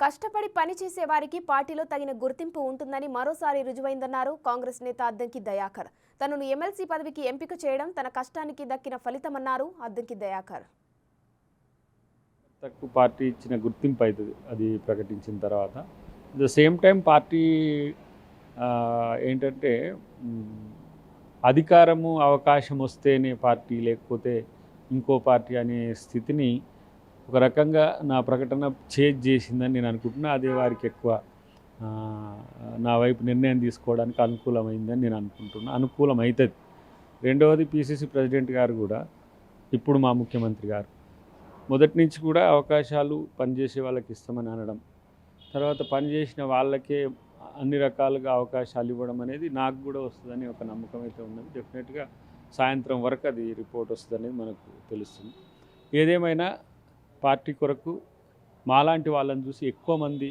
కష్టపడి పనిచేసే వారికి పార్టీలో తగిన గుర్తింపు ఉంటుందని మరోసారి రుజువైందన్నారు కాంగ్రెస్ నేత అద్దంకి దయాకర్. తనను ఎమ్మెల్సీ పదవికి ఎంపిక చేయడం తన కష్టానికి దక్కిన ఫలితమన్నారు అద్దంకి దయాకర్. తక్కువ పార్టీ ఇచ్చిన గుర్తింపు అవుతుంది అది ప్రకటించిన తర్వాత. At the same time party ఏంటంటే అధికారము అవకాశం వస్తేనే పార్టీ లేకపోతే ఇంకో పార్టీ అనే స్థితిని ఒక రకంగా నా ప్రకటన చేంజ్ చేసిందని నేను అనుకుంటున్నా. అదే వారికి ఎక్కువ నా వైపు నిర్ణయం తీసుకోవడానికి అనుకూలమైందని నేను అనుకుంటున్నా. అనుకూలమవుతుంది. రెండవది పిసిసి ప్రెసిడెంట్ గారు కూడా ఇప్పుడు మా ముఖ్యమంత్రి గారు మొదటి నుంచి కూడా అవకాశాలు పనిచేసే వాళ్ళకి ఇస్తామని అనడం, తర్వాత పనిచేసిన వాళ్ళకే అన్ని రకాలుగా అవకాశాలు ఇవ్వడం అనేది నాకు కూడా వస్తుందని ఒక నమ్మకం అయితే ఉన్నది. డెఫినెట్గా సాయంత్రం వరకు అది రిపోర్ట్ వస్తుందనేది మనకు తెలుస్తుంది. ఏదేమైనా పార్టీ కొరకు మాలాంటి వాళ్ళని చూసి ఎక్కువ మంది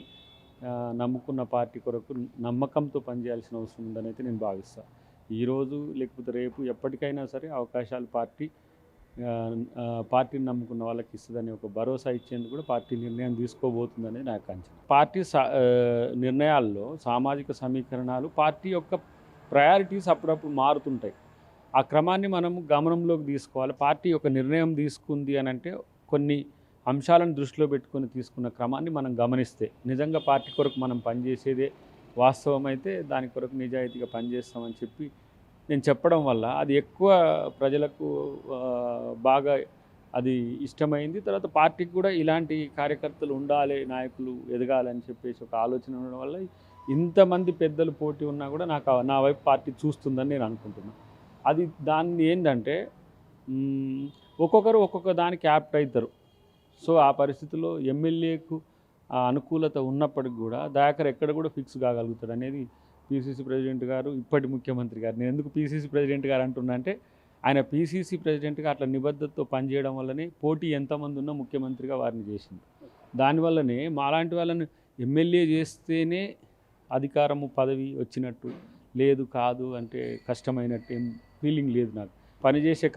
నమ్ముకున్న పార్టీ కొరకు నమ్మకంతో పనిచేయాల్సిన అవసరం ఉందని అయితే నేను భావిస్తాను. ఈరోజు లేకపోతే రేపు ఎప్పటికైనా సరే అవకాశాలు పార్టీని నమ్ముకున్న వాళ్ళకి ఇస్తుందని ఒక భరోసా ఇచ్చేందుకు కూడా పార్టీ నిర్ణయం తీసుకోబోతుందని నాకు అంచనా. పార్టీ నిర్ణయాల్లో సామాజిక సమీకరణాలు పార్టీ యొక్క ప్రయారిటీస్ అప్పుడప్పుడు మారుతుంటాయి. ఆ క్రమాన్ని మనం గమనంలోకి తీసుకోవాలి. పార్టీ ఒక నిర్ణయం తీసుకుంది అని అంటే కొన్ని అంశాలను దృష్టిలో పెట్టుకొని తీసుకున్న క్రమాన్ని మనం గమనిస్తే నిజంగా పార్టీ కొరకు మనం పనిచేసేదే వాస్తవమైతే దాని కొరకు నిజాయితీగా పనిచేస్తామని చెప్పి నేను చెప్పడం వల్ల అది ఎక్కువ ప్రజలకు బాగా అది ఇష్టమైంది. తర్వాత పార్టీకి కూడా ఇలాంటి కార్యకర్తలు ఉండాలి, నాయకులు ఎదగాలని చెప్పేసి ఒక ఆలోచన ఉండడం వల్ల ఇంతమంది పెద్దలు పోటీ ఉన్నా కూడా నా వైపు పార్టీ చూస్తుందని నేను అనుకుంటున్నాను. అది దాన్ని ఏంటంటే ఒక్కొక్కరు ఒక్కొక్క దానికి యాప్ట్ అవుతారు. సో ఆ పరిస్థితుల్లో ఎమ్మెల్యేకు అనుకూలత ఉన్నప్పటికి కూడా దయాకర్ ఎక్కడ కూడా ఫిక్స్ కాగలుగుతాడు అనేది పిసిసి ప్రెసిడెంట్ గారు, ఇప్పటి ముఖ్యమంత్రి గారు. నేను ఎందుకు పిసిసి ప్రెసిడెంట్ గారు అంటున్నా అంటే ఆయన పిసిసి ప్రెసిడెంట్గా అట్లా నిబద్ధతతో పనిచేయడం వల్లనే పోటీ ఎంతమంది ఉన్నా ముఖ్యమంత్రిగా వారిని చేసింది. దానివల్లనే మాలాంటి వాళ్ళని ఎమ్మెల్యే చేస్తేనే అధికారము పదవి వచ్చినట్టు లేదు, కాదు అంటే కష్టమైనట్టు ఏం ఫీలింగ్ లేదు నాకు. పనిచేసే